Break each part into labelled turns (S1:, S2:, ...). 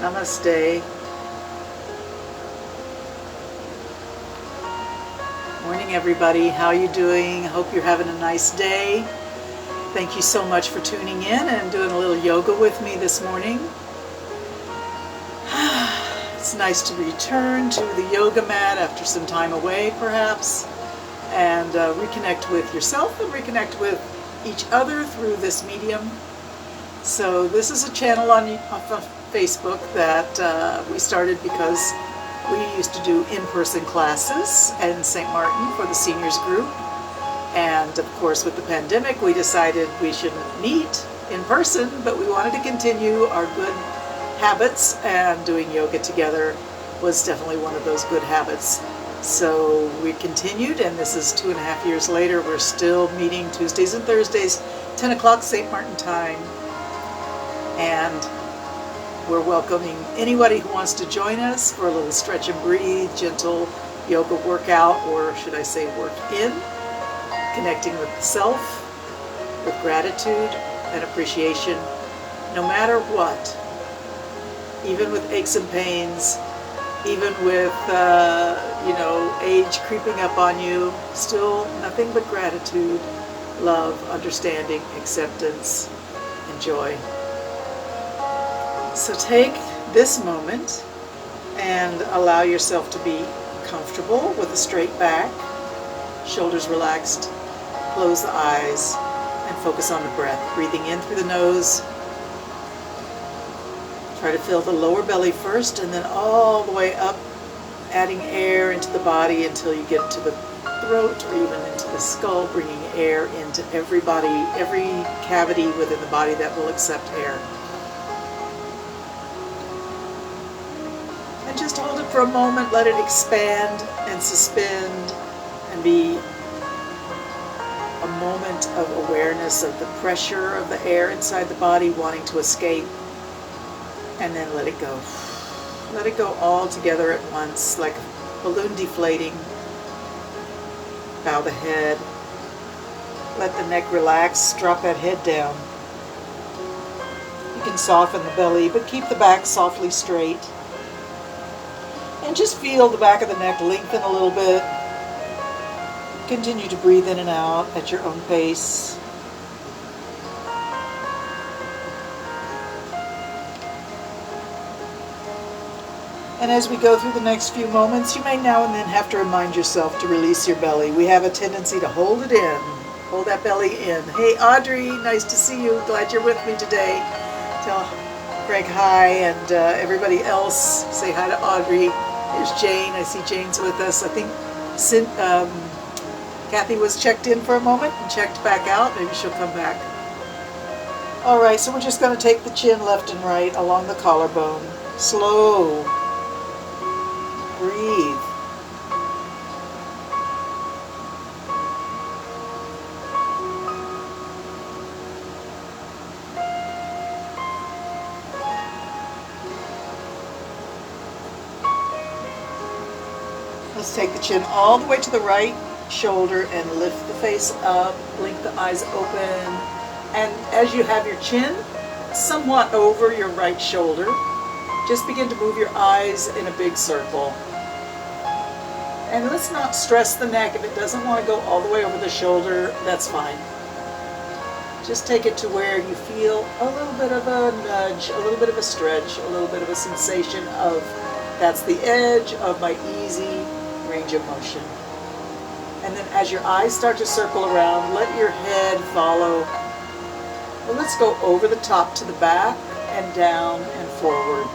S1: Namaste. Morning, everybody. How you doing? Hope you're having a nice day. Thank you so much for tuning in and doing a little yoga with me this morning. It's nice to return to the yoga mat after some time away, perhaps, and reconnect with yourself and reconnect with each other through this medium. So this is a channel on Facebook that we started because we used to do in-person classes in St. Martin for the seniors group. And of course, with the pandemic, we decided we shouldn't meet in person, but we wanted to continue our good habits, and doing yoga together was definitely one of those good habits. So we continued, and this is 2.5 years later. We're still meeting Tuesdays and Thursdays, 10 o'clock St. Martin time. And we're welcoming anybody who wants to join us for a little stretch and breathe, gentle yoga workout, or should I say work in, connecting with the self, with gratitude and appreciation, no matter what. Even with aches and pains, even with, age creeping up on you, still nothing but gratitude, love, understanding, acceptance, and joy. So take this moment and allow yourself to be comfortable with a straight back, shoulders relaxed, close the eyes, and focus on the breath. Breathing in through the nose. Try to fill the lower belly first and then all the way up, adding air into the body until you get to the throat or even into the skull, bringing air into every cavity within the body that will accept air. And just hold it for a moment, let it expand and suspend and be a moment of awareness of the pressure of the air inside the body wanting to escape. And then let it go. Let it go all together at once, like a balloon deflating. Bow the head. Let the neck relax. Drop that head down. You can soften the belly, but keep the back softly straight. And just feel the back of the neck lengthen a little bit. Continue to breathe in and out at your own pace. And as we go through the next few moments, you may now and then have to remind yourself to release your belly. We have a tendency to hold it in. Hold that belly in. Hey, Audrey, nice to see you. Glad you're with me today. Tell Greg hi, and everybody else, say hi to Audrey. There's Jane. I see Jane's with us. I think Kathy was checked in for a moment and checked back out. Maybe she'll come back. All right, so we're just going to take the chin left and right along the collarbone. Slow. Breathe. Let's take the chin all the way to the right shoulder and lift the face up, blink the eyes open. And as you have your chin somewhat over your right shoulder, just begin to move your eyes in a big circle. And let's not stress the neck. If it doesn't want to go all the way over the shoulder, that's fine. Just take it to where you feel a little bit of a nudge, a little bit of a stretch, a little bit of a sensation of that's the edge of my easy range of motion. And then as your eyes start to circle around, let your head follow. Well, let's go over the top to the back and down and forward.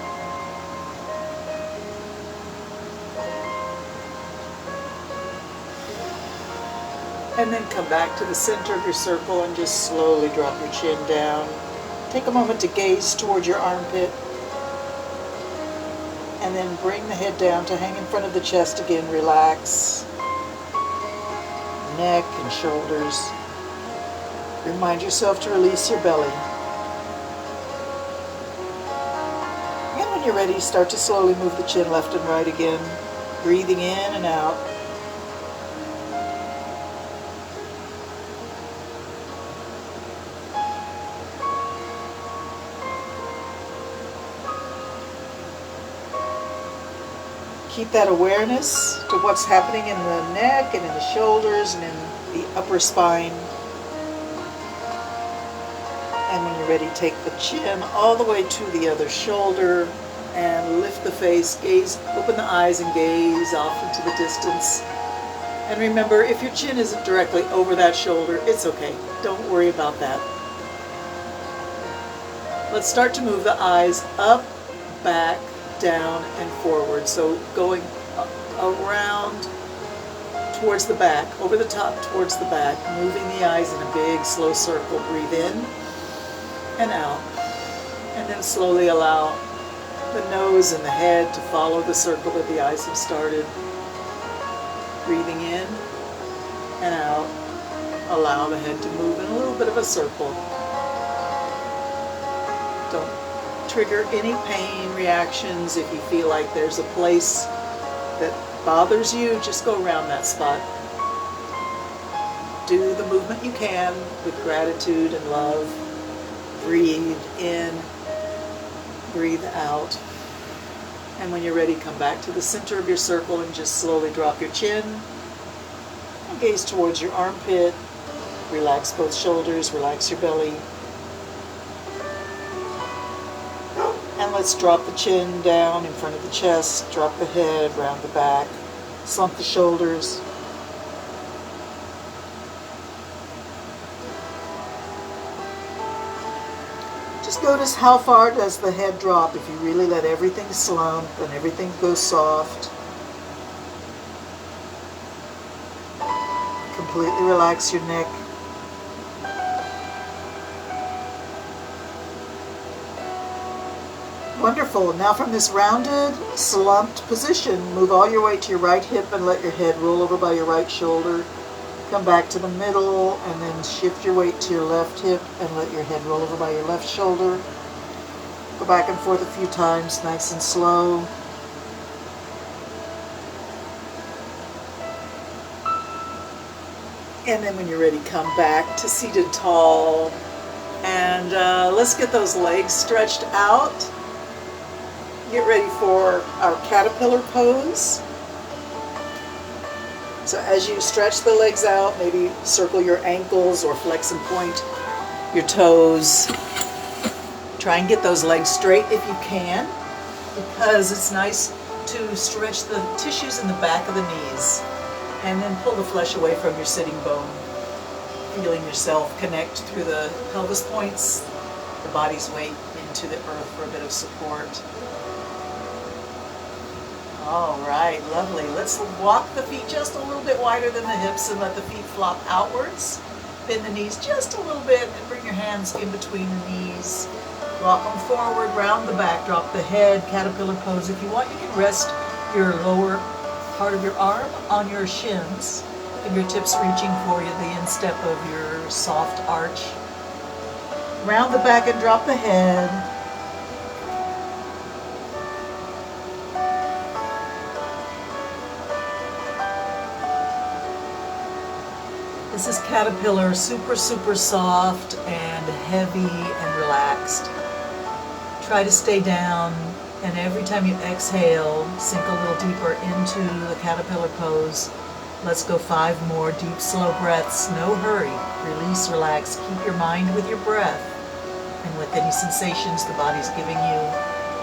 S1: And then come back to the center of your circle and just slowly drop your chin down. Take a moment to gaze toward your armpit. And then bring the head down to hang in front of the chest again. Relax. Neck and shoulders. Remind yourself to release your belly. And when you're ready, start to slowly move the chin left and right again. Breathing in and out. Keep that awareness to what's happening in the neck and in the shoulders and in the upper spine. And when you're ready, take the chin all the way to the other shoulder and lift the face, gaze, open the eyes and gaze off into the distance. And remember, if your chin isn't directly over that shoulder, it's okay. Don't worry about that. Let's start to move the eyes up, back, down, and forward. So going around towards the back, over the top towards the back, moving the eyes in a big, slow circle. Breathe in and out. And then slowly allow the nose and the head to follow the circle that the eyes have started. Breathing in and out. Allow the head to move in a little bit of a circle. Don't trigger any pain reactions. If you feel like there's a place that bothers you, just go around that spot. Do the movement you can with gratitude and love. Breathe in, breathe out. And when you're ready, come back to the center of your circle and just slowly drop your chin and gaze towards your armpit. Relax both shoulders, relax your belly. And let's drop the chin down in front of the chest, drop the head, round the back, slump the shoulders. Just notice how far does the head drop if you really let everything slump and everything go soft. Completely relax your neck. Wonderful. Now from this rounded, slumped position, move all your weight to your right hip and let your head roll over by your right shoulder. Come back to the middle and then shift your weight to your left hip and let your head roll over by your left shoulder. Go back and forth a few times, nice and slow. And then when you're ready, come back to seated tall. And let's get those legs stretched out. Get ready for our caterpillar pose. So as you stretch the legs out, maybe circle your ankles or flex and point your toes. Try and get those legs straight if you can, because it's nice to stretch the tissues in the back of the knees. And then pull the flesh away from your sitting bone. Feeling yourself connect through the pelvis points, the body's weight into the earth for a bit of support. All right, lovely. Let's walk the feet just a little bit wider than the hips and let the feet flop outwards. Bend the knees just a little bit and bring your hands in between the knees. Walk them forward, round the back, drop the head, caterpillar pose. If you want, you can rest your lower part of your arm on your shins, fingertips reaching for you, the instep of your soft arch. Round the back and drop the head. This is caterpillar, super, super soft and heavy and relaxed. Try to stay down, and every time you exhale, sink a little deeper into the caterpillar pose. Let's go 5 more deep, slow breaths. No hurry. Release, relax. Keep your mind with your breath and with any sensations the body's giving you,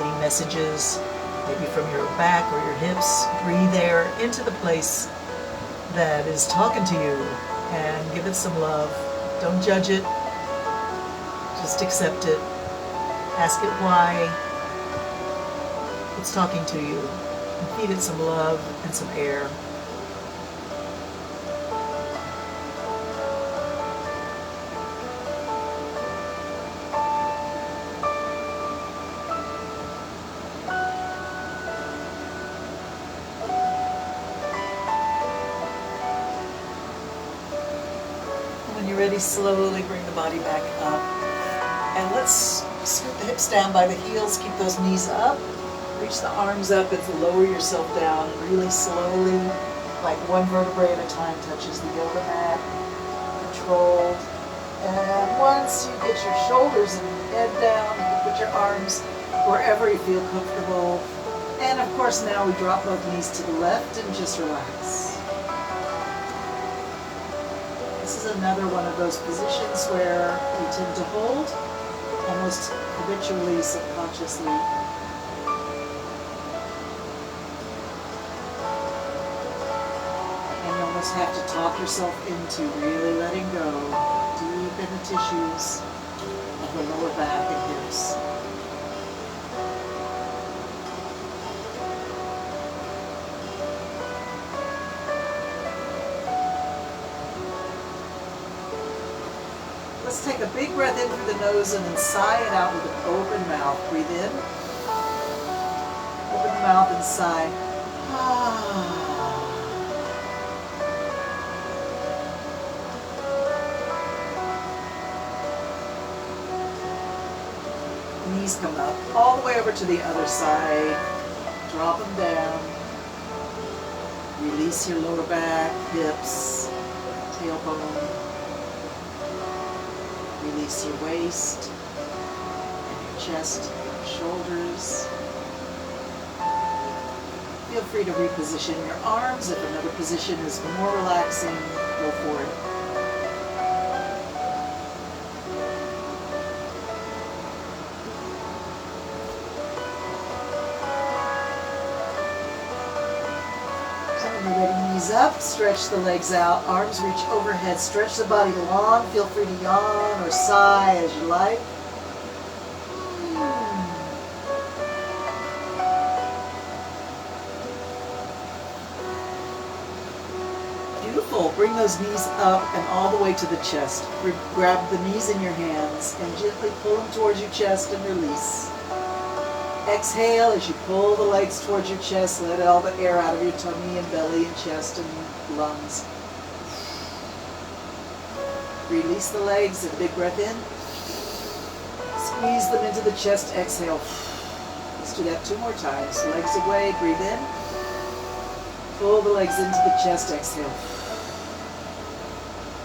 S1: any messages, maybe from your back or your hips. Breathe air into the place that is talking to you and give it some love. Don't judge it. Just accept it. Ask it why it's talking to you. And feed it some love and some air. When you're ready, slowly bring the body back up. And let's scoot the hips down by the heels. Keep those knees up. Reach the arms up and lower yourself down really slowly, like one vertebrae at a time touches the yoga mat. Controlled. And once you get your shoulders and your head down, you can put your arms wherever you feel comfortable. And of course now we drop both knees to the left and just relax. This is another one of those positions where we tend to hold almost habitually, subconsciously. And you almost have to talk yourself into really letting go deep in the tissues of the lower back and hips. Let's take a big breath in through the nose and then sigh it out with an open mouth. Breathe in. Open the mouth and sigh. Knees come up all the way over to the other side. Drop them down. Release your lower back, hips, tailbone. Release your waist, and your chest, your shoulders. Feel free to reposition your arms. If another position is more relaxing, go for it. And you're ready, knees up, stretch the legs out, arms reach overhead, stretch the body long. Feel free to yawn or sigh as you like. Beautiful. Bring those knees up and all the way to the chest. Grab the knees in your hands and gently pull them towards your chest and release. Exhale as you pull the legs towards your chest. Let all the air out of your tummy and belly and chest and lungs. Release the legs and big breath in. Squeeze them into the chest. Exhale. Let's do that 2 more times. Legs away. Breathe in. Pull the legs into the chest. Exhale.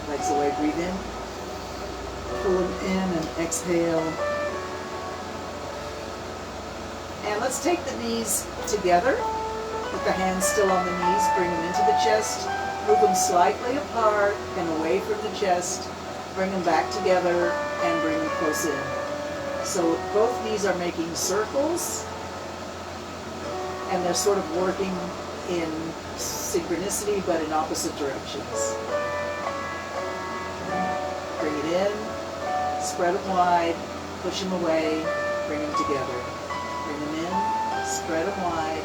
S1: Legs away. Breathe in. Pull them in and exhale. And let's take the knees together. Put the hands still on the knees. Bring them into the chest. Move them slightly apart and away from the chest. Bring them back together and bring them close in. So both knees are making circles. And they're sort of working in synchronicity but in opposite directions. Bring it in. Spread them wide. Push them away. Bring them together. Bring them in, spread them wide,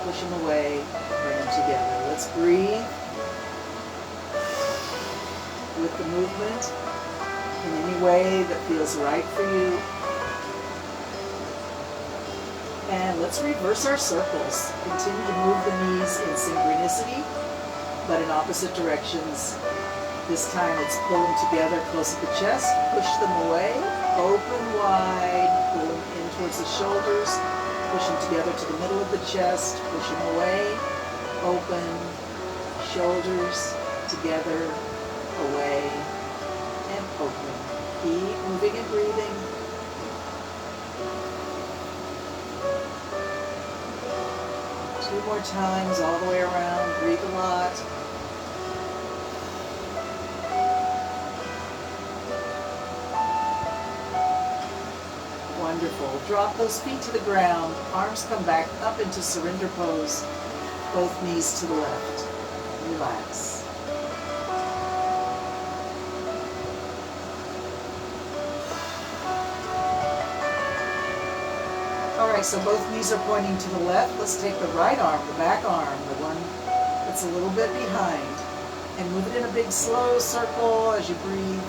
S1: push them away, bring them together. Let's breathe with the movement in any way that feels right for you. And let's reverse our circles. Continue to move the knees in synchronicity, but in opposite directions. This time it's pull them together close at the chest, push them away, open wide, pull them in towards the shoulders, push them together to the middle of the chest, push them away, open, shoulders together, away, and open. Keep moving and breathing. Two more times all the way around. Breathe a lot. Wonderful. Drop those feet to the ground. Arms come back up into surrender pose. Both knees to the left. Relax. Alright, so both knees are pointing to the left. Let's take the right arm, the back arm, the one that's a little bit behind, and move it in a big slow circle as you breathe,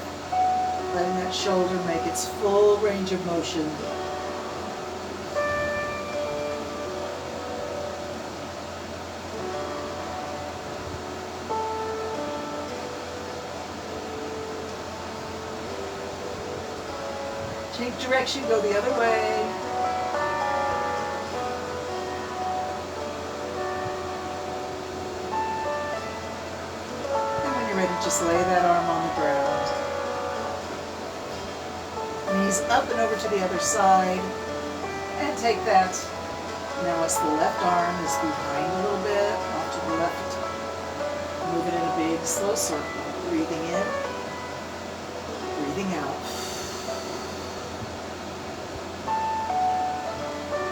S1: letting that shoulder make its full range of motion. Change direction, go the other way. And when you're ready, just lay that arm on the ground. Knees up and over to the other side. And take that Now as the left arm is behind a little bit, off to the left, move it in a big slow circle. Breathing in, breathing out.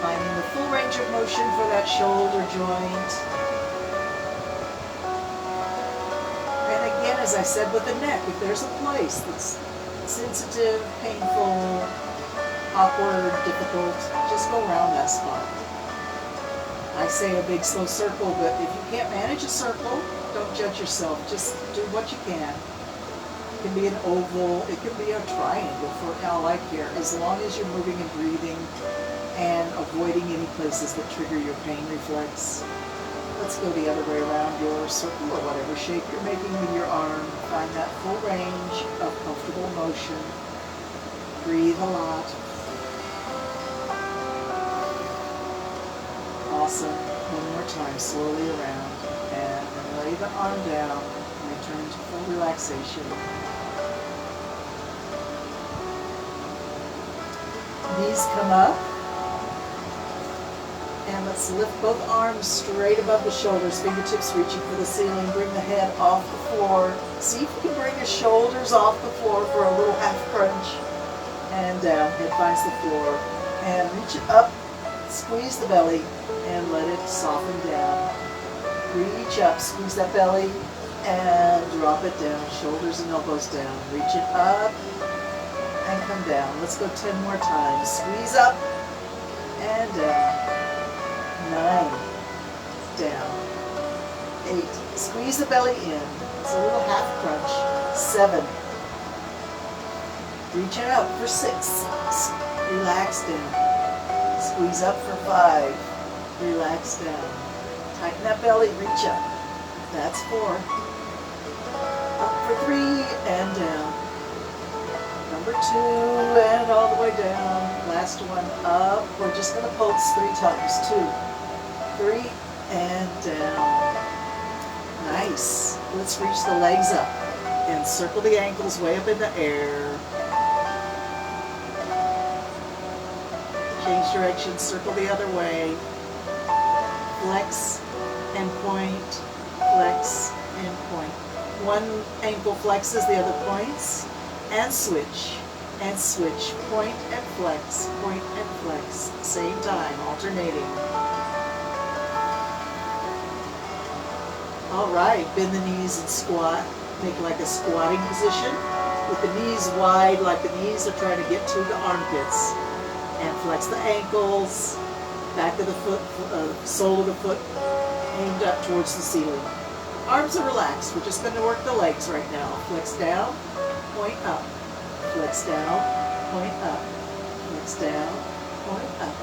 S1: Finding the full range of motion for that shoulder joint. And again, as I said with the neck, if there's a place that's sensitive, painful, awkward, difficult, just go around that spot. I say a big slow circle, but if you can't manage a circle, don't judge yourself. Just do what you can. It can be an oval, it can be a triangle for all I care, as long as you're moving and breathing and avoiding any places that trigger your pain reflex. Let's go the other way around your circle or whatever shape you're making with your arm. Find that full range of comfortable motion. Breathe a lot. Awesome. One more time, slowly around. And then lay the arm down and return to full relaxation. Knees come up. And let's lift both arms straight above the shoulders, fingertips reaching for the ceiling. Bring the head off the floor. See if you can bring your shoulders off the floor for a little half crunch. And down, head finds the floor. And reach it up, squeeze the belly, and let it soften down. Reach up, squeeze that belly, and drop it down. Shoulders and elbows down. Reach it up, and come down. Let's go 10 more times. Squeeze up, and down. 9, down. 8, squeeze the belly in. It's a little half crunch. 7, reach it up for 6, relax down. Squeeze up for 5, relax down. Tighten that belly, reach up. That's 4. Up for 3 and down. Number 2 and all the way down. Last one up. We're just going to pulse 3 times. 2, 3, and down. Nice. Let's reach the legs up and circle the ankles way up in the air. Change direction, circle the other way. Flex and point, flex and point. One ankle flexes, the other points, and switch, point and flex, same time, alternating. All right, bend the knees and squat. Make like a squatting position with the knees wide, like the knees are trying to get to the armpits. And flex the ankles, back of the foot, sole of the foot aimed up towards the ceiling. Arms are relaxed. We're just going to work the legs right now. Flex down, point up. Flex down, point up. Flex down, point up.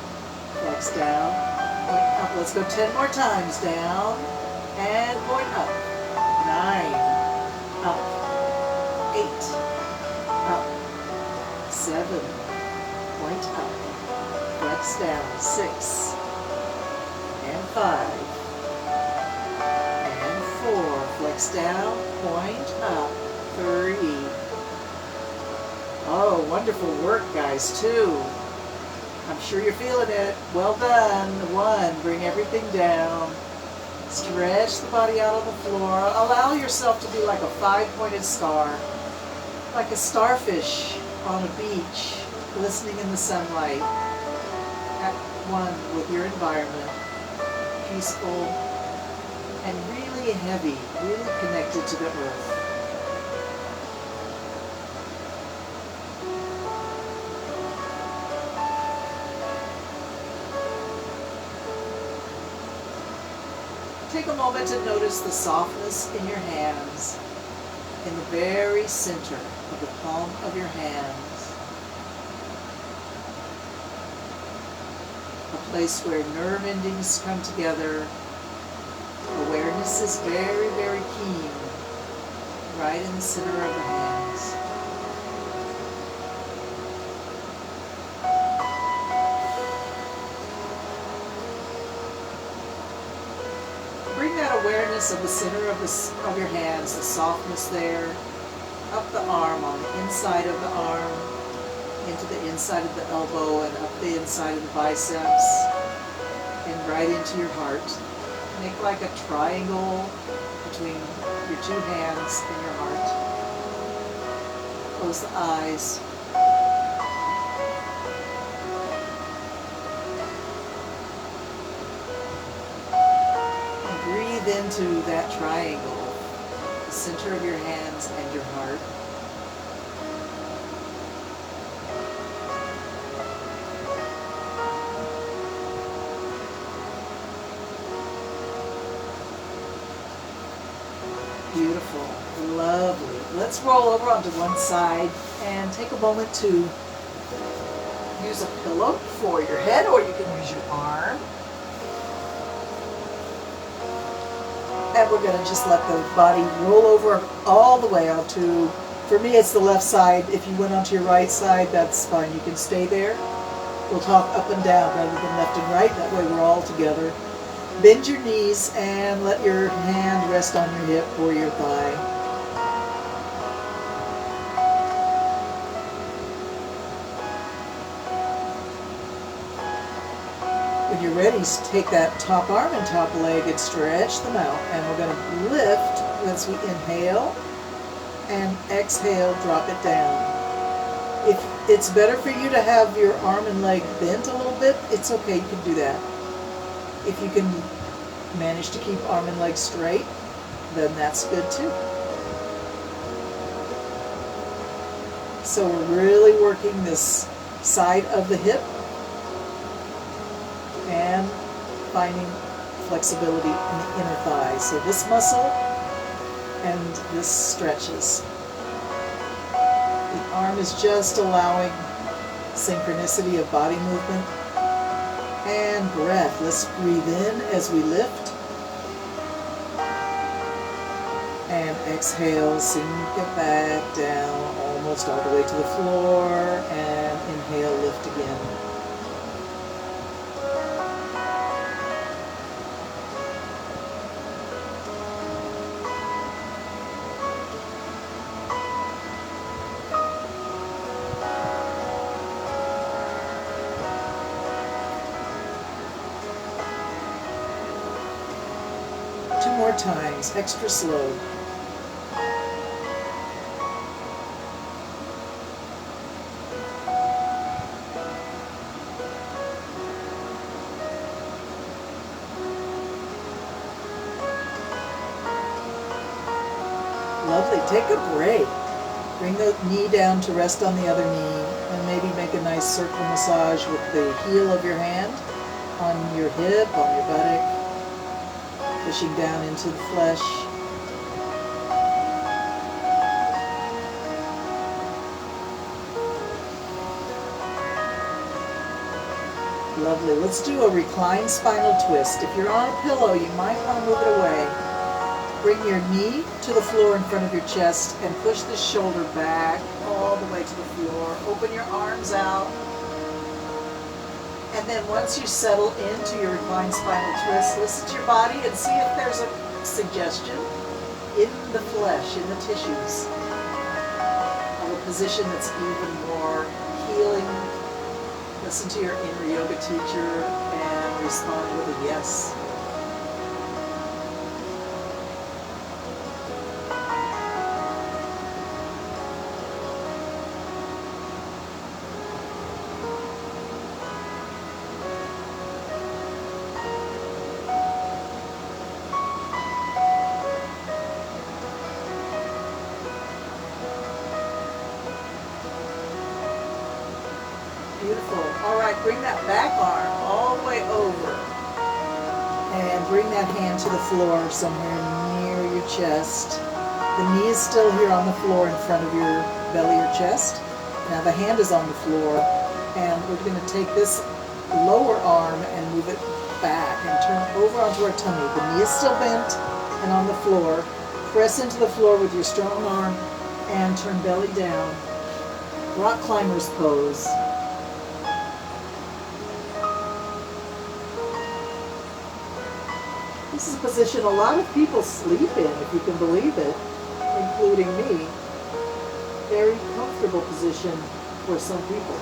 S1: Flex down, point up. Let's go 10 more times. Down and point up. 9, up. 8, up. 7, point up. Flex down. 6 and 5 and 4. Flex down, point up. 3. Oh, wonderful work, guys. 2. I'm sure you're feeling it. Well done. 1. Bring everything down. Stretch the body out on the floor. Allow yourself to be like a 5-pointed star, like a starfish on a beach, glistening in the sunlight, at one with your environment, peaceful and really heavy, really connected to the earth. Take a moment to notice the softness in your hands, in the very center of the palm of your hands. A place where nerve endings come together. Awareness is very, very keen, right in the center of the hands. Bring that awareness of the center of your hands, the softness there, up the arm, on the inside of the arm, into the inside of the elbow, and up the inside of the biceps. and right into your heart. Make like a triangle between your two hands and your heart. Close the eyes. And breathe into that triangle, the center of your hands and your heart. Beautiful, lovely. Let's roll over onto one side and take a moment to use a pillow for your head, or you can use your arm. And we're going to just let the body roll over all the way onto, for me it's the left side. If you went onto your right side, that's fine. You can stay there. We'll talk up and down rather than left and right. That way we're all together. Bend your knees and let your hand rest on your hip or your thigh. When you're ready, take that top arm and top leg and stretch them out. And we're going to lift as we inhale and exhale, drop it down. If it's better for you to have your arm and leg bent a little bit, it's okay, you can do that. If you can manage to keep arm and leg straight, then that's good too. So we're really working this side of the hip and finding flexibility in the inner thigh. So this muscle and this stretches. The arm is just allowing synchronicity of body movement. And breath. Let's breathe in as we lift. And exhale, sink it back down almost all the way to the floor. And inhale, lift again. More times, extra slow. Lovely. Take a break. Bring the knee down to rest on the other knee and maybe make a nice circle massage with the heel of your hand on your hip, on your buttock. Pushing down into the flesh. Lovely. Let's do a reclined spinal twist. If you're on a pillow, you might want to move it away. Bring your knee to the floor in front of your chest and push the shoulder back all the way to the floor. Open your arms out. And then once you settle into your reclined spinal twist, listen to your body and see if there's a suggestion in the flesh, in the tissues, of a position that's even more healing. Listen to your inner yoga teacher and respond with a yes. Beautiful. All right, bring that back arm all the way over. And bring that hand to the floor somewhere near your chest. The knee is still here on the floor in front of your belly or chest. Now the hand is on the floor. And we're going to take this lower arm and move it back and turn over onto our tummy. The knee is still bent and on the floor. Press into the floor with your strong arm and turn belly down. Rock Climber's Pose. This is a position a lot of people sleep in, if you can believe it, including me. Very comfortable position for some people.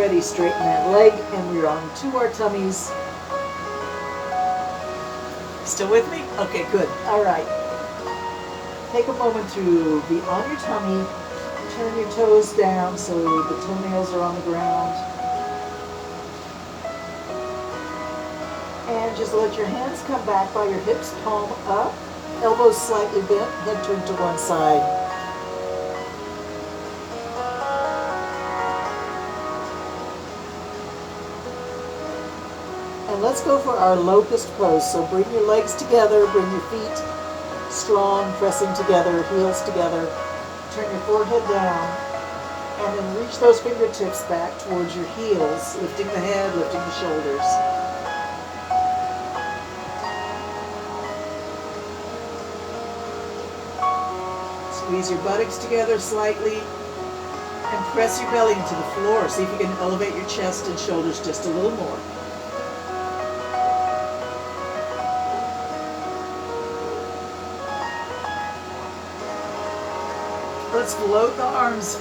S1: ready, straighten that leg, and we're on to our tummies. Still with me? Okay, good. All right. Take a moment to be on your tummy. Turn your toes down so the toenails are on the ground. And just let your hands come back by your hips, palm up. Elbows slightly bent, head turned to one side. And let's go for our Locust Pose. So bring your legs together, bring your feet strong, pressing together, heels together. Turn your forehead down, and then reach those fingertips back towards your heels, lifting the head, lifting the shoulders. Squeeze your buttocks together slightly, and press your belly into the floor. See if you can elevate your chest and shoulders just a little more. Let's float the arms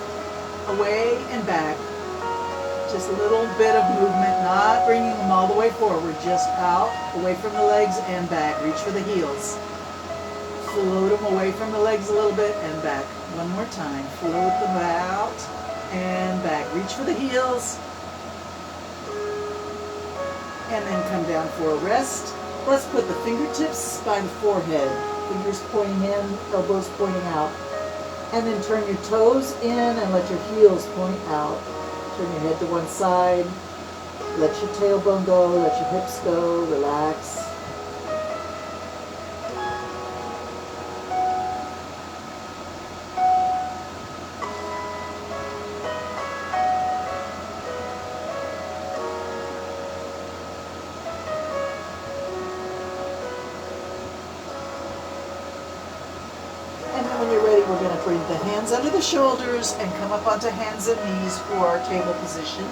S1: away and back. Just a little bit of movement, not bringing them all the way forward, just out, away from the legs and back. Reach for the heels. Float them away from the legs a little bit and back. One more time. Float them out and back. Reach for the heels. And then come down for a rest. Let's put the fingertips by the forehead. Fingers pointing in, elbows pointing out. And then turn your toes in and let your heels point out. Turn your head to one side. Let your tailbone go, let your hips go, relax. And then when you're ready, we're going to bring the hands under the shoulders and come up onto hands and knees for our table position.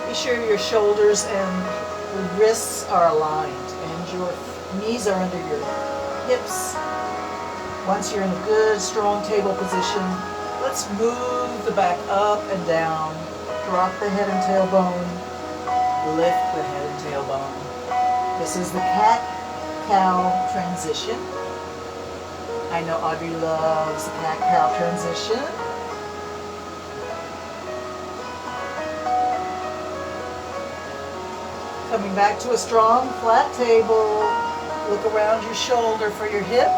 S1: Be sure your shoulders and the wrists are aligned and your knees are under your hips. Once you're in a good, strong table position, let's move the back up and down. Drop the head and tailbone. Lift the head and tailbone. This is the cat-cow transition. I know Audrey loves the cat-cow transition. Coming back to a strong, flat table. Look around your shoulder for your hip,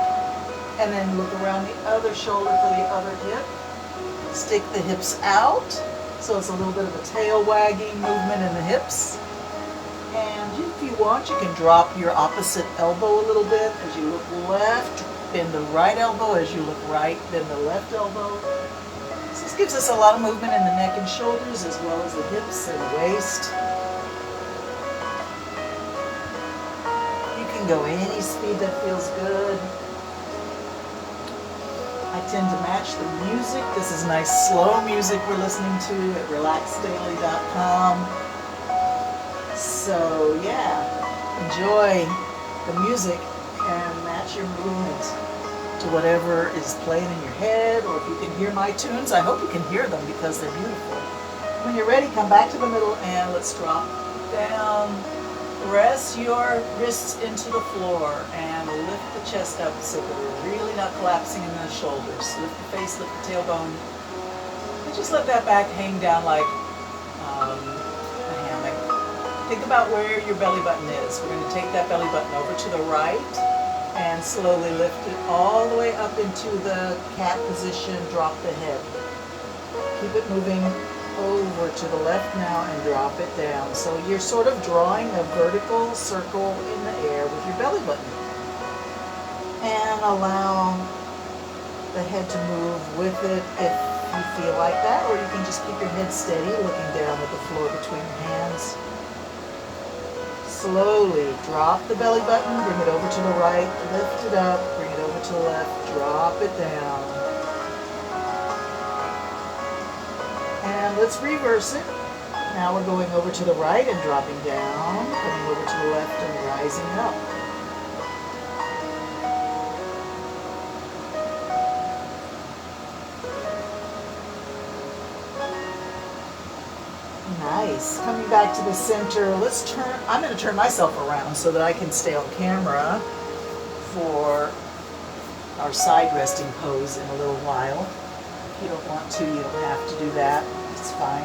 S1: and then look around the other shoulder for the other hip. Stick the hips out, so it's a little bit of a tail wagging movement in the hips. And if you want, you can drop your opposite elbow a little bit as you look left, bend the right elbow, as you look right, bend the left elbow. So this gives us a lot of movement in the neck and shoulders as well as the hips and the waist. You can go any speed that feels good. I tend to match the music. This is nice slow music we're listening to at relaxdaily.com. So yeah, enjoy the music and match your movement to whatever is playing in your head, or if you can hear my tunes, I hope you can hear them because they're beautiful. When you're ready, come back to the middle and let's drop down. Press your wrists into the floor and lift the chest up so that we're really not collapsing in the shoulders. Lift the face, lift the tailbone, and just let that back hang down like a hammock. Think about where your belly button is. We're going to take that belly button over to the right and slowly lift it all the way up into the cat position. Drop the head. Keep it moving over to the left now and drop it down. So you're sort of drawing a vertical circle in the air with your belly button. And allow the head to move with it if you feel like that, or you can just keep your head steady looking down at the floor between your hands. Slowly drop the belly button, bring it over to the right, lift it up, bring it over to the left, drop it down. And let's reverse it. Now we're going over to the right and dropping down, coming over to the left and rising up. Nice. Coming back to the center, I'm going to turn myself around so that I can stay on camera for our side resting pose in a little while. If you don't want to, you don't have to do that. It's fine.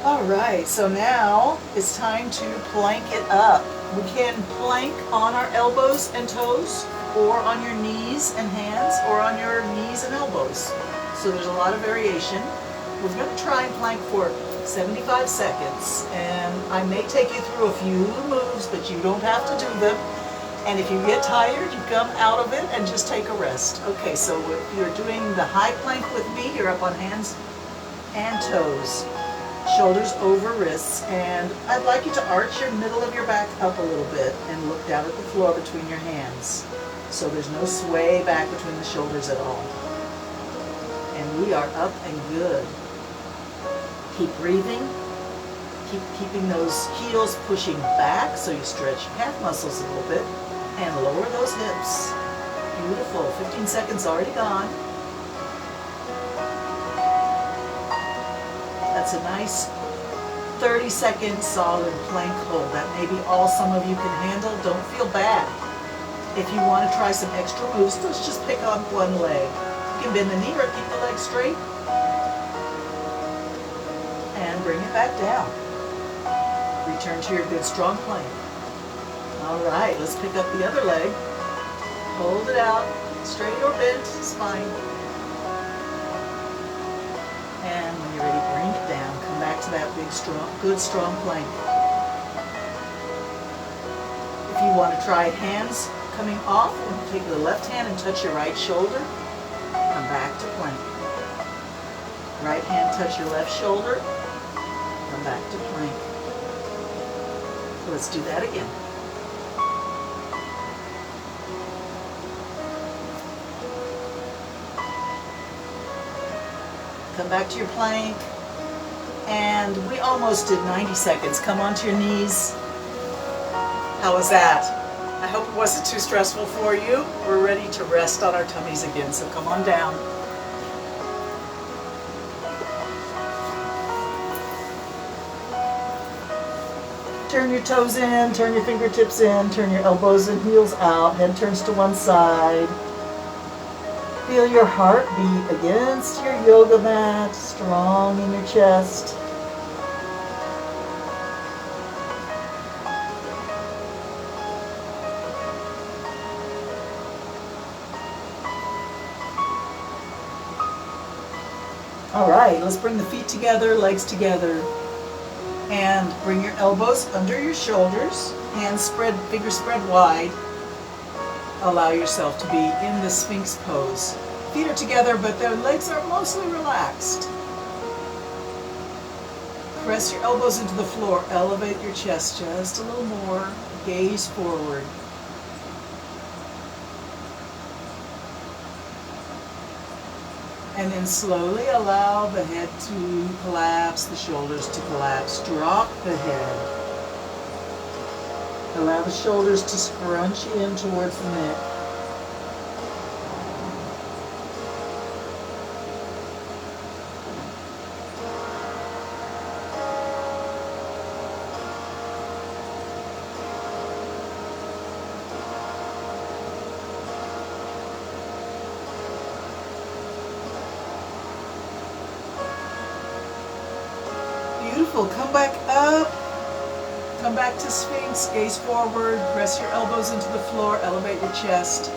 S1: All right, so now it's time to plank it up. We can plank on our elbows and toes, or on your knees and hands, or on your knees and elbows. So there's a lot of variation. We're going to try and plank for 75 seconds, and I may take you through a few moves, but you don't have to do them. And if you get tired, you come out of it and just take a rest. Okay, so if you're doing the high plank with me, you're up on hands and toes, shoulders over wrists, and I'd like you to arch your middle of your back up a little bit and look down at the floor between your hands. So there's no sway back between the shoulders at all. And we are up and good. Keep breathing. Keeping those heels pushing back so you stretch your calf muscles a little bit. And lower those hips. Beautiful. 15 seconds already gone. That's a nice 30-second solid plank hold. That may be all some of you can handle. Don't feel bad. If you want to try some extra moves, let's just pick on one leg. You can bend the knee or keep the leg straight. And bring it back down. Return to your good strong plank. All right, let's pick up the other leg. Hold it out, straight or bent spine. And when you're ready, bring it down. Come back to that big, strong, good strong plank. If you want to try hands coming off, take the left hand and touch your right shoulder. Come back to plank. Right hand touch your left shoulder. Come back to plank. Let's do that again. Come back to your plank. And we almost did 90 seconds. Come onto your knees. How was that? I hope it wasn't too stressful for you. We're ready to rest on our tummies again, so come on down. Turn your toes in, turn your fingertips in, turn your elbows and heels out, head turns to one side. Feel your heart beat against your yoga mat, strong in your chest. All right, let's bring the feet together, legs together. And bring your elbows under your shoulders, hands spread, fingers spread wide. Allow yourself to be in the Sphinx Pose. Feet are together, but the legs are mostly relaxed. Press your elbows into the floor. Elevate your chest just a little more. Gaze forward. And then slowly allow the head to collapse, the shoulders to collapse. Drop the head. Allow the shoulders to scrunch in towards the neck. Beautiful. Come back up. Come back to Sphinx. Gaze forward. Press your elbows into the floor. Elevate your chest.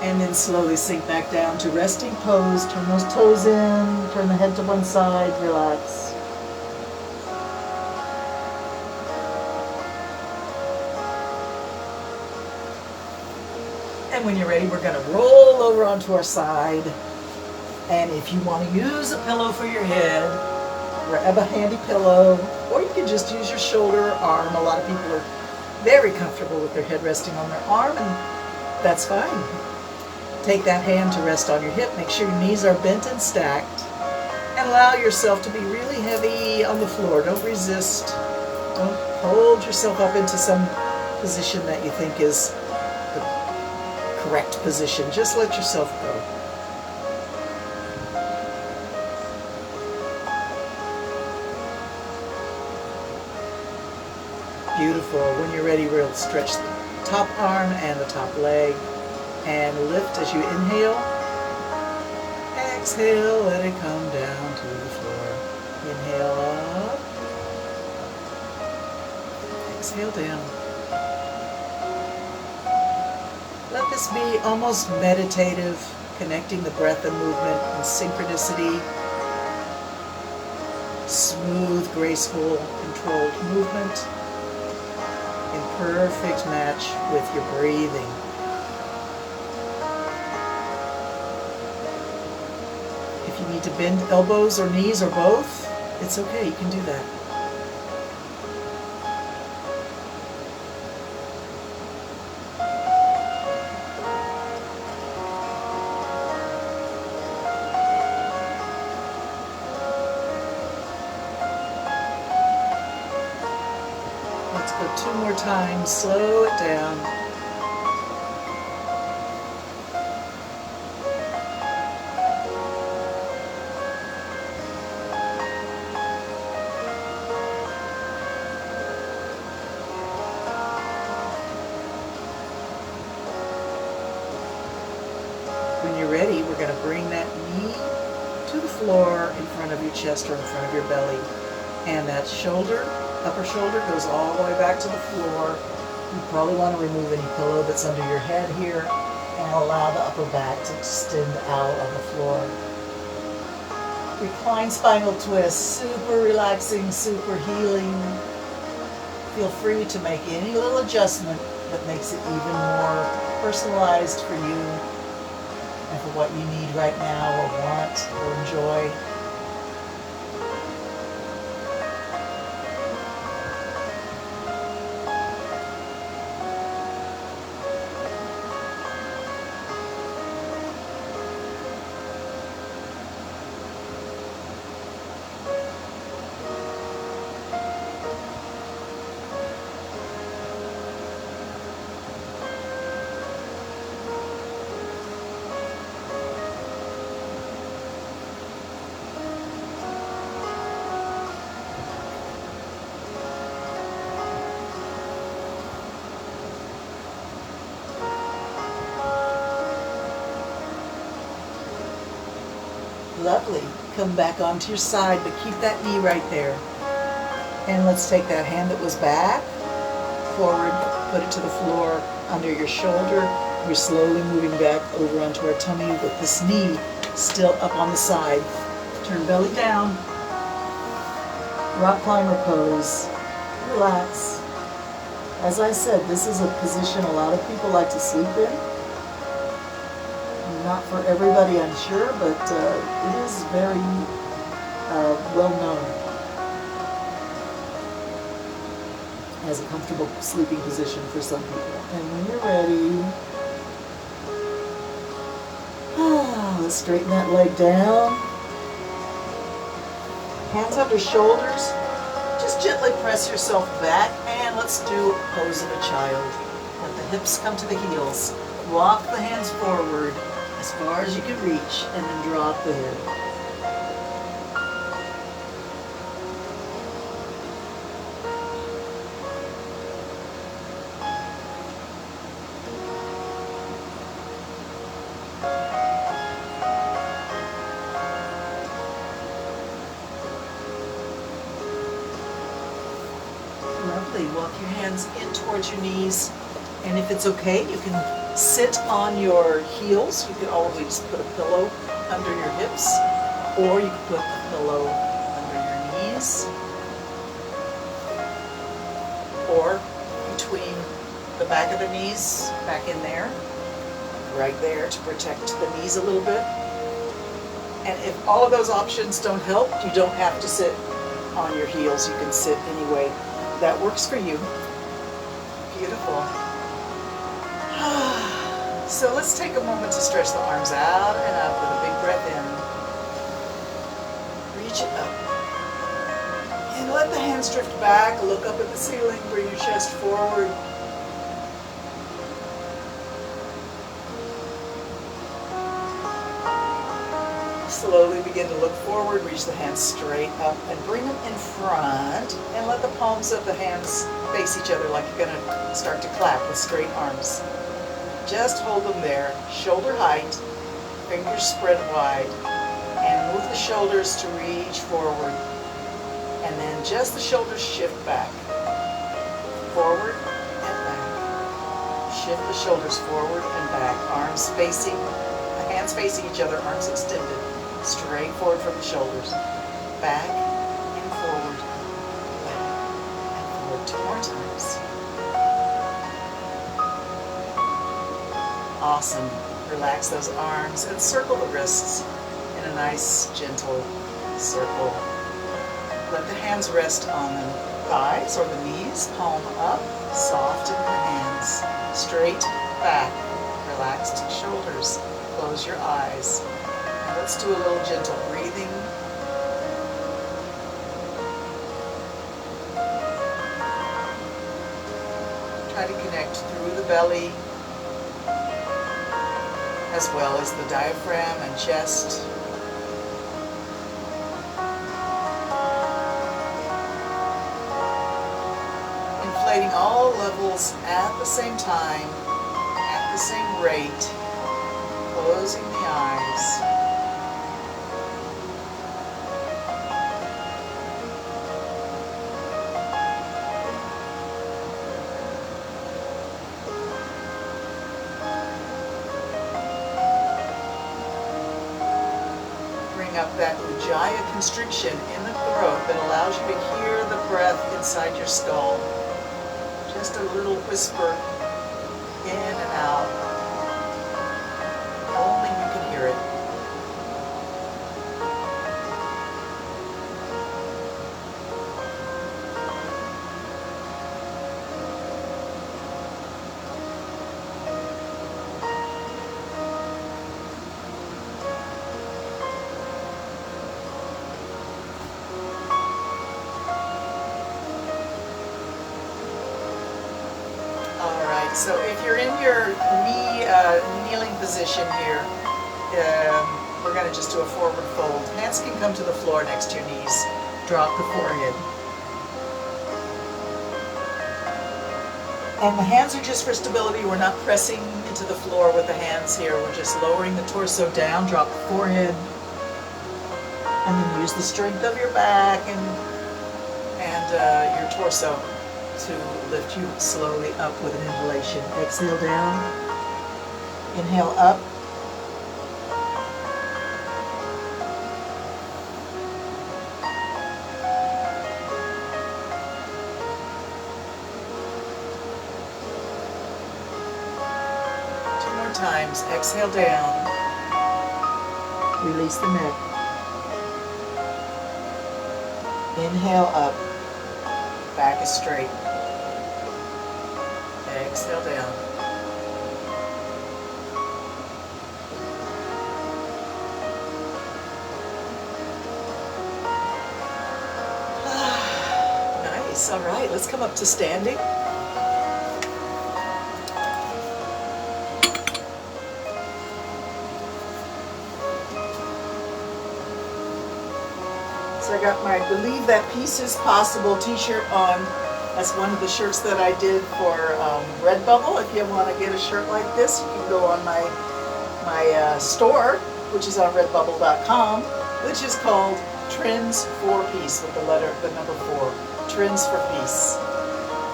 S1: And then slowly sink back down to resting pose. Turn those toes in. Turn the head to one side. Relax. And when you're ready, we're going to roll over onto our side. And if you want to use a pillow for your head, grab a handy pillow, or you can just use your shoulder or arm. A lot of people are very comfortable with their head resting on their arm, and that's fine. Take that hand to rest on your hip. Make sure your knees are bent and stacked. And allow yourself to be really heavy on the floor. Don't resist. Don't hold yourself up into some position that you think is the correct position. Just let yourself go. Beautiful. When you're ready, we'll stretch the top arm and the top leg and lift as you inhale. Exhale, let it come down to the floor. Inhale up. Exhale down. Let this be almost meditative, connecting the breath and movement in synchronicity. Smooth, graceful, controlled movement in perfect match with your breathing. If you need to bend elbows or knees or both, it's okay, you can do that. Let's go 2 more times, slow it down. When you're ready, we're going to bring that knee to the floor in front of your chest or in front of your belly. And that shoulder, upper shoulder, goes all the way back to the floor. You probably want to remove any pillow that's under your head here and allow the upper back to extend out on the floor. Recline spinal twist, super relaxing, super healing. Feel free to make any little adjustment that makes it even more personalized for you and for what you need right now or want or enjoy. Lovely. Come back onto your side, but keep that knee right there. And let's take that hand that was back, forward, put it to the floor under your shoulder. We're slowly moving back over onto our tummy with this knee still up on the side. Turn belly down. Rock climber pose. Relax. As I said, this is a position a lot of people like to sleep in. Not for everybody, I'm sure, but it is very well known as a comfortable sleeping position for some people. And when you're ready, let's straighten that leg down. Hands under shoulders. Just gently press yourself back, and let's do a pose of a child. Let the hips come to the heels. Walk the hands forward as far as you can reach, and then drop the head. Lovely. Walk your hands in towards your knees, and if it's okay, you can sit on your heels. You can always put a pillow under your hips, or you can put a pillow under your knees, or between the back of the knees, back in there, right there to protect the knees a little bit. And if all of those options don't help, you don't have to sit on your heels. You can sit any way that works for you. Beautiful. So let's take a moment to stretch the arms out and up with a big breath in. Reach it up. And let the hands drift back. Look up at the ceiling. Bring your chest forward. slowly begin to look forward, reach the hands straight up and bring them in front, and let the palms of the hands face each other like you're going to start to clap with straight arms. Just hold them there, shoulder height, fingers spread wide, and move the shoulders to reach forward. And then just the shoulders shift back, forward and back. Shift the shoulders forward and back, arms facing, hands facing each other, arms extended, straight forward from the shoulders, back and forward, back and forward. 2 more times. Awesome. Relax those arms and circle the wrists in a nice, gentle circle. Let the hands rest on the thighs or the knees, palm up, soften the hands, straight back, relaxed shoulders. Close your eyes. Now let's do a little gentle breathing. Try to connect through the belly as well as the diaphragm and chest. Inflating all levels at the same time, at the same rate. Closing the eyes. Bring up that Ujjayi constriction in the throat that allows you to hear the breath inside your skull. Just a little whisper in and out. Only you can hear it. Alright, so if you're in your kneeling position here, we're going to just do a forward fold. Hands can come to the floor next to your knees. Drop the forehead. And the hands are just for stability. We're not pressing into the floor with the hands here. We're just lowering the torso down. Drop the forehead. And then use the strength of your back and your torso to lift you slowly up with an inhalation. Exhale down. Inhale up. Times. Exhale down. Release the neck. Inhale up. Back is straight. Exhale down. Nice. All right. Let's come up to standing. So I got my Believe That Peace is Possible t-shirt on. That's one of the shirts that I did for Redbubble. If you want to get a shirt like this, you can go on my store, which is on redbubble.com, which is called Trends for Peace, with the number 4. Trends for Peace.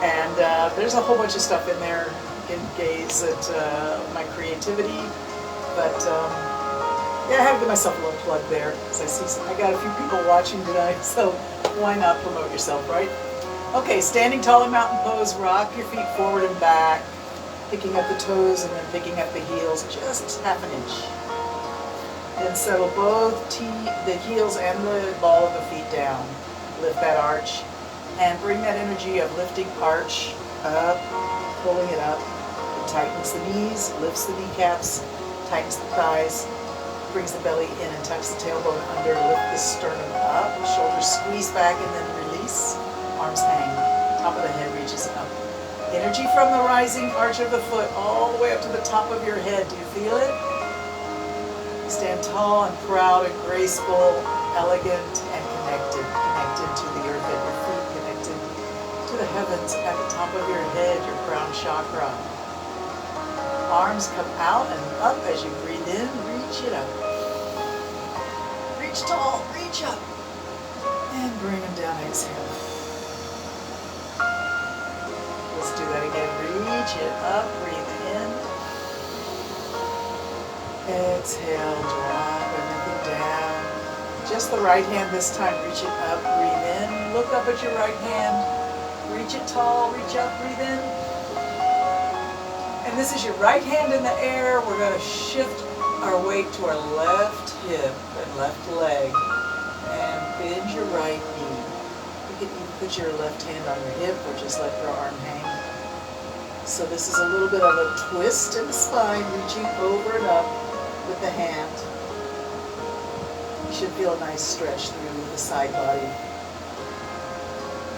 S1: And there's a whole bunch of stuff in there. You can gaze at my creativity. But yeah, I have to give myself a little plug there, because I got a few people watching tonight, so why not promote yourself, right? Okay, standing tall in mountain pose, rock your feet forward and back, picking up the toes and then picking up the heels, just half an inch. Then settle both the heels and the ball of the feet down. Lift that arch, and bring that energy of lifting arch up, pulling it up. It tightens the knees, lifts the kneecaps, tightens the thighs, brings the belly in and tucks the tailbone under, lift the sternum up, shoulders squeeze back and then release, arms hang, top of the head reaches up. Energy from the rising arch of the foot all the way up to the top of your head. Do you feel it? Stand tall and proud and graceful, elegant and connected. Connected to the earth at your feet, connected to the heavens at the top of your head, your crown chakra. Arms come out and up as you breathe in, reach it up. Reach tall, reach up. And bring them down, exhale. Let's do that again. Reach it up, breathe in. Exhale, drop everything down. Just the right hand this time. Reach it up, breathe in. Look up at your right hand. Reach it tall, reach up, breathe in. And this is your right hand in the air. We're going to shift our weight to our left hip and left leg. And bend your right knee. You can even put your left hand on your hip or just let your arm hang. So this is a little bit of a twist in the spine, reaching over and up with the hand. You should feel a nice stretch through the side body.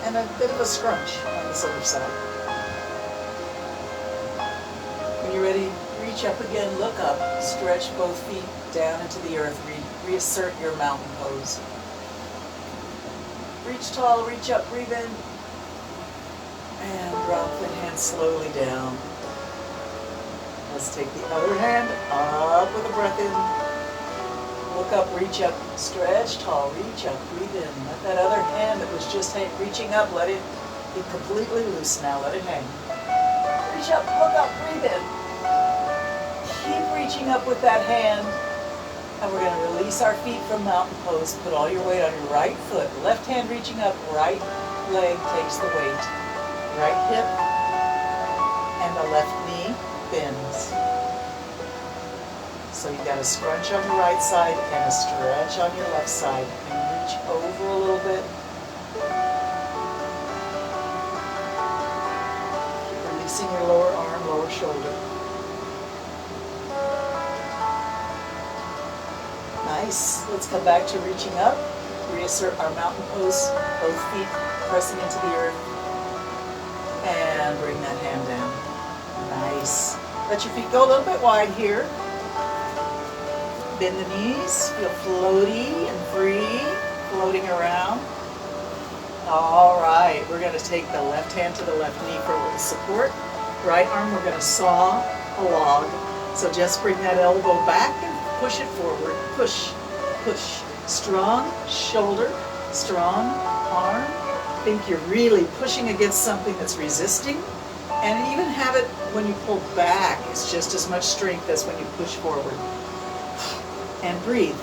S1: And a bit of a scrunch on this other side. When you're ready, reach up again, look up, stretch both feet down into the earth, reassert your mountain pose. Reach tall, reach up, breathe in, and drop the hand slowly down. Let's take the other hand up with a breath in. Look up, reach up, stretch tall, reach up, breathe in. Let that other hand that was just reaching up, let it be completely loose now, let it hang. Reach up, look up, breathe in. Keep reaching up with that hand. And we're going to release our feet from mountain pose. Put all your weight on your right foot. Left hand reaching up, right leg takes the weight. Right hip and the left knee bends. So you've got a scrunch on your right side and a stretch on your left side. And reach over a little bit. Keep releasing your lower arm, lower shoulder. Nice. Let's come back to reaching up. Reassert our mountain pose. Both feet pressing into the earth. And bring that hand down. Nice. Let your feet go a little bit wide here. Bend the knees. Feel floaty and free. Floating around. All right. We're going to take the left hand to the left knee for a little support. Right arm, we're going to saw a log. So just bring that elbow back and push it forward. Push, push. Strong shoulder, strong arm. Think you're really pushing against something that's resisting. And even have it when you pull back, it's just as much strength as when you push forward. And breathe.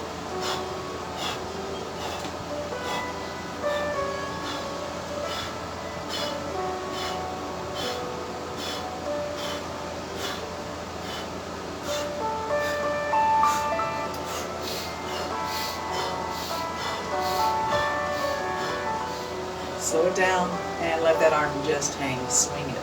S1: Slow it down and let that arm just hang. Swing it.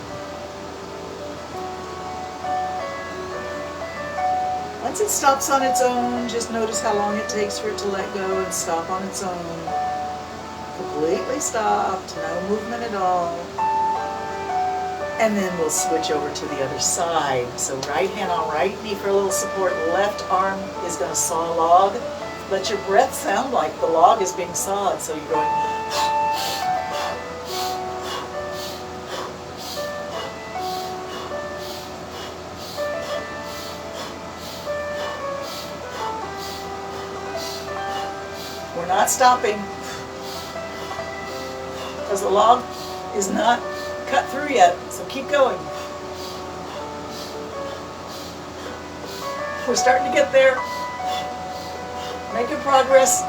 S1: Once it stops on its own, just notice how long it takes for it to let go and stop on its own. Completely stopped, no movement at all. And then we'll switch over to the other side. So right hand on right knee for a little support. Left arm is going to saw a log. Let your breath sound like the log is being sawed. So you're going... We're not stopping because the log is not cut through yet, so keep going. We're starting to get there, making progress.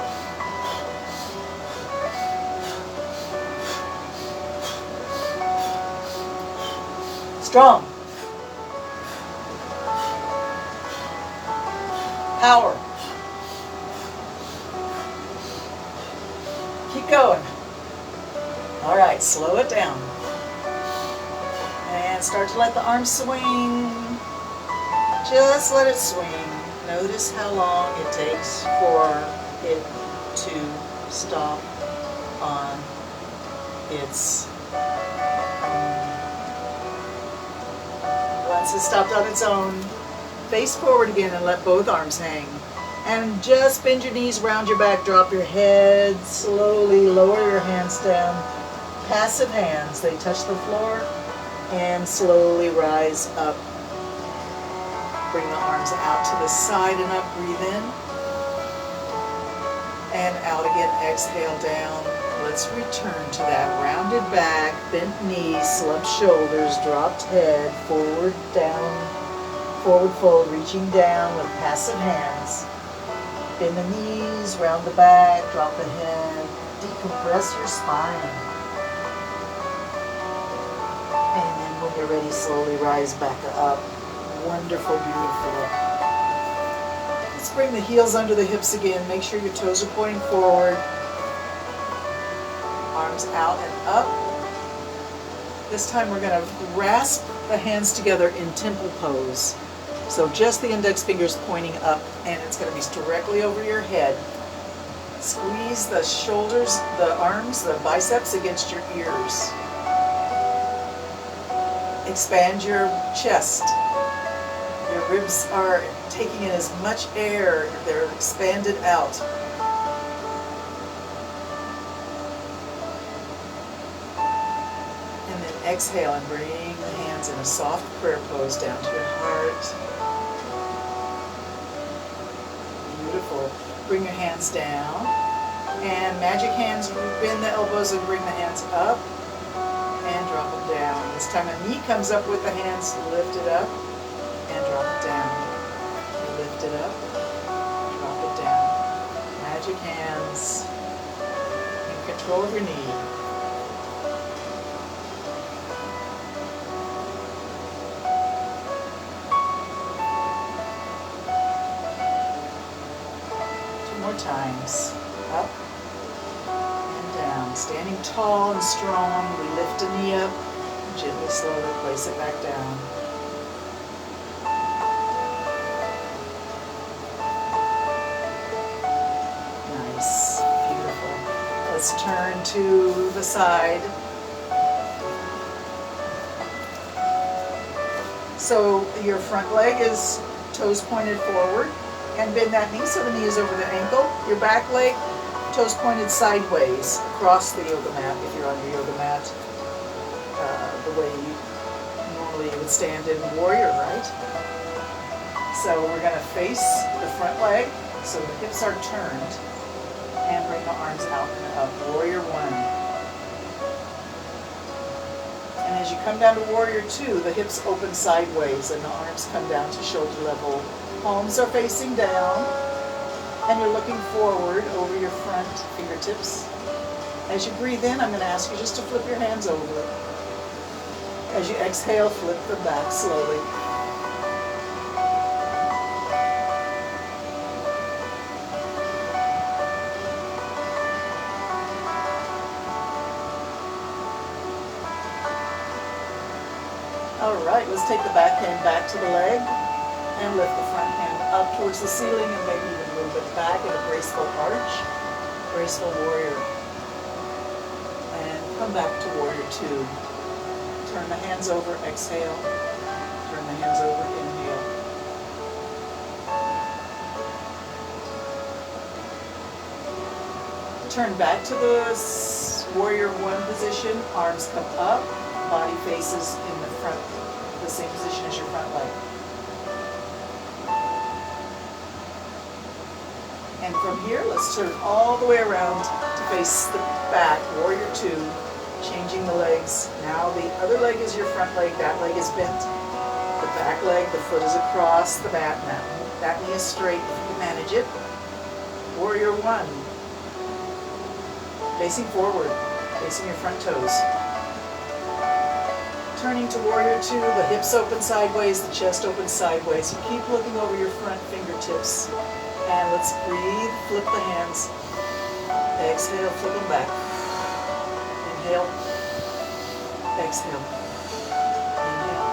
S1: Strong. Power. Keep going. All right, slow it down. And start to let the arms swing. Just let it swing. Notice how long it takes for it to stop on its own. Once it's stopped on its own, face forward again and let both arms hang. And just bend your knees, round your back, drop your head slowly, lower your hands down. Passive hands, they touch the floor, and slowly rise up. Bring the arms out to the side and up, breathe in. And out again, exhale down. Let's return to that rounded back, bent knees, slumped shoulders, dropped head, forward, down, forward fold, reaching down with passive hands. Bend the knees, round the back, drop the head, decompress your spine. And then when you're ready, slowly rise back up. Wonderful, beautiful. Let's bring the heels under the hips again. Make sure your toes are pointing forward. Arms out and up. This time we're going to grasp the hands together in temple pose. So just the index fingers pointing up, and it's going to be directly over your head. Squeeze the shoulders, the arms, the biceps against your ears. Expand your chest. Your ribs are taking in as much air. They're expanded out. And then exhale and bring the hands in a soft prayer pose down to your heart. Beautiful. Bring your hands down. And magic hands, bend the elbows and bring the hands up. And drop them down. This time a knee comes up with the hands, lift it up. And drop it down. Lift it up, drop it down. Magic hands. In control of your knee. Two more times. Up and down. Standing tall and strong. We lift a knee up. Gently, slowly place it back down. Let's turn to the side. So your front leg is toes pointed forward, and bend that knee so the knee is over the ankle. Your back leg, toes pointed sideways across the yoga mat if you're on your yoga mat, the way you normally would stand in warrior, right? So we're going to face the front leg so the hips are turned. And bring the arms out and up. Warrior one. And as you come down to warrior two, the hips open sideways and the arms come down to shoulder level. Palms are facing down. And you're looking forward over your front fingertips. As you breathe in, I'm going to ask you just to flip your hands over. As you exhale, flip them back slowly. Alright, let's take the back hand back to the leg and lift the front hand up towards the ceiling and maybe even a little bit back in a graceful arch, graceful warrior. And come back to warrior two. Turn the hands over, exhale. Turn the hands over, inhale. Turn back to the warrior one position, arms come up. Body faces in the front, the same position as your front leg. And from here, let's turn all the way around to face the back, warrior two, changing the legs. Now the other leg is your front leg, that leg is bent. The back leg, the foot is across the mat, that knee is straight, if you can manage it. Warrior one, facing forward, facing your front toes. Turning to warrior two, the hips open sideways, the chest opens sideways. You keep looking over your front fingertips. And let's breathe, flip the hands. Exhale, flip them back. Inhale. Exhale. Inhale.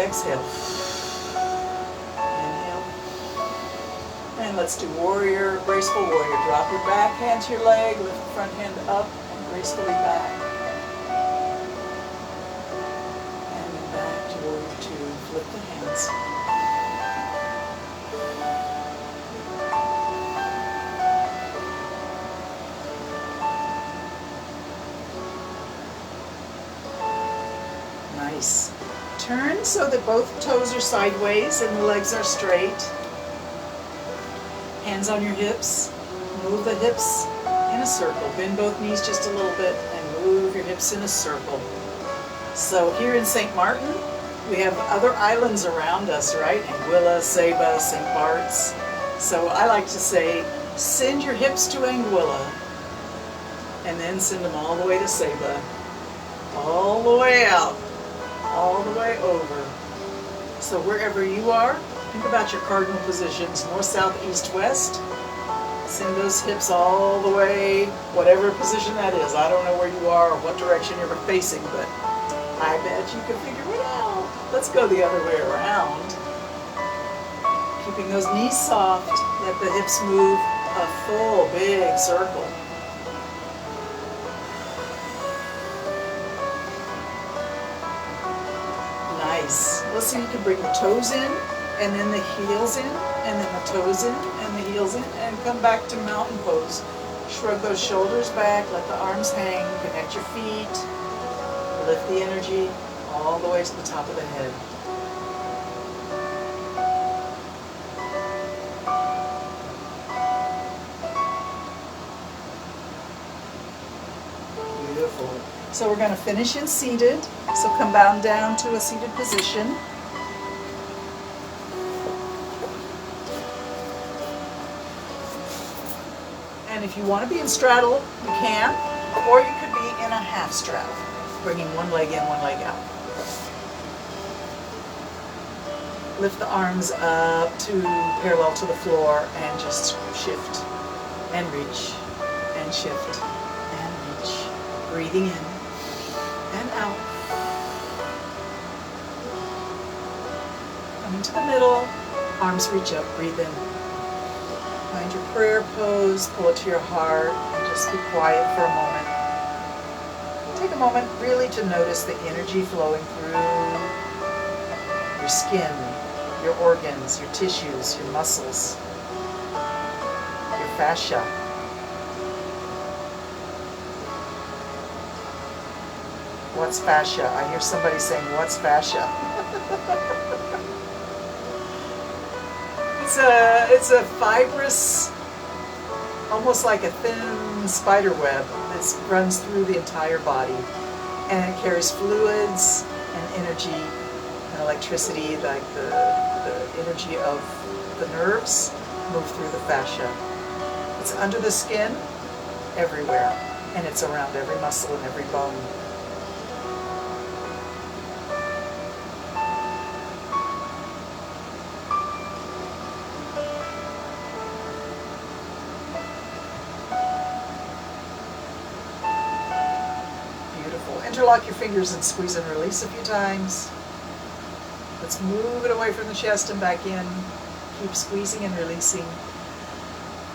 S1: Exhale. Inhale. And let's do warrior, graceful warrior. Drop your back hand to your leg, lift the front hand up, and gracefully back. Flip the hands. Turn so that both toes are sideways and the legs are straight. Hands on your hips. Move the hips in a circle. Bend both knees just a little bit and move your hips in a circle. So here in St. Martin, we have other islands around us, right? Anguilla, Saba, St. Bart's. So I like to say, send your hips to Anguilla and then send them all the way to Saba. All the way out, all the way over. So wherever you are, think about your cardinal positions, north, south, east, west. Send those hips all the way, whatever position that is. I don't know where you are or what direction you're facing, but I bet you can figure it out. Let's go the other way around. Keeping those knees soft, let the hips move a full big circle. Nice. Let's see if you can bring the toes in, and then the heels in, and then the toes in, and the heels in, and come back to mountain pose. Shrug those shoulders back, let the arms hang, connect your feet, lift the energy all the way to the top of the head. Beautiful. So we're going to finish in seated. So come down to a seated position. And if you want to be in straddle, you can, or you could be in a half straddle, bringing one leg in, one leg out. Lift the arms up to parallel to the floor and just shift and reach and shift and reach. Breathing in and out. Coming to the middle, arms reach up, breathe in. Find your prayer pose, pull it to your heart, and just be quiet for a moment. Take a moment really to notice the energy flowing through your skin, your organs, your tissues, your muscles, your fascia. What's fascia? I hear somebody saying, what's fascia? It's a fibrous, almost like a thin spider web that runs through the entire body, and it carries fluids and energy and electricity, like the energy of the nerves move through the fascia. It's under the skin, everywhere, and it's around every muscle and every bone. Interlock your fingers and squeeze and release a few times. Let's move it away from the chest and back in. Keep squeezing and releasing.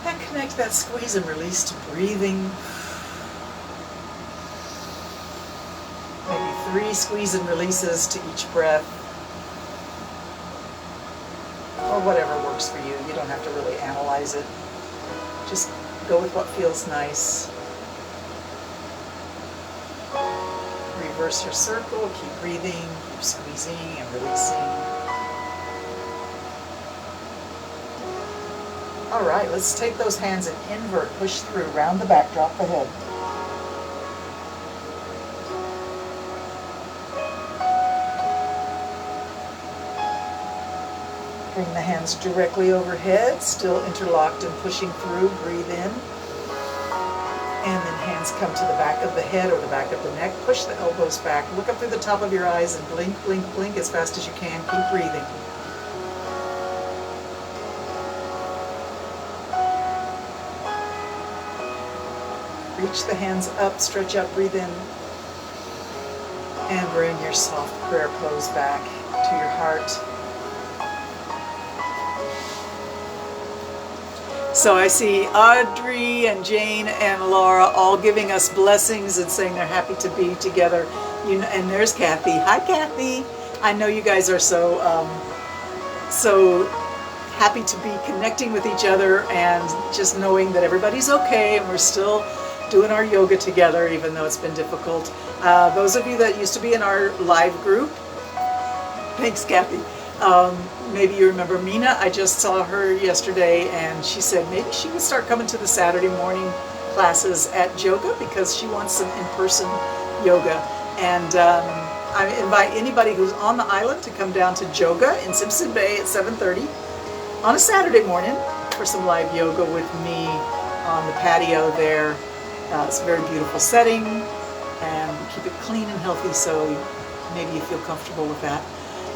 S1: And connect that squeeze and release to breathing. Maybe 3 squeeze and releases to each breath. Or whatever works for you. You don't have to really analyze it. Just go with what feels nice. Reverse your circle, keep breathing, keep squeezing and releasing. All right, let's take those hands and invert, push through, round the back, drop the head. Bring the hands directly overhead, still interlocked and pushing through, breathe in. And then hands come to the back of the head or the back of the neck. Push the elbows back. Look up through the top of your eyes and blink, blink, blink as fast as you can. Keep breathing. Reach the hands up, stretch up, breathe in. And bring your soft prayer pose back to your heart. So I see Audrey and Jane and Laura all giving us blessings and saying they're happy to be together. And there's Kathy. Hi, Kathy. I know you guys are so happy to be connecting with each other and just knowing that everybody's okay and we're still doing our yoga together, even though it's been difficult. Those of you that used to be in our live group, Thanks, Kathy. Maybe you remember Mina. I just saw her yesterday, and she said maybe she would start coming to the Saturday morning classes at Yoga because she wants some in-person yoga. And I invite anybody who's on the island to come down to Yoga in Simpson Bay at 7:30 on a Saturday morning for some live yoga with me on the patio there. It's a very beautiful setting, and we keep it clean and healthy, so maybe you feel comfortable with that.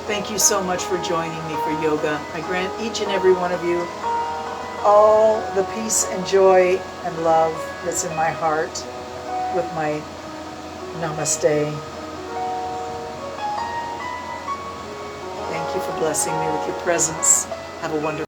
S1: Thank you so much for joining me for yoga. I grant each and every one of you all the peace and joy and love that's in my heart with my namaste. Thank you for blessing me with your presence. Have a wonderful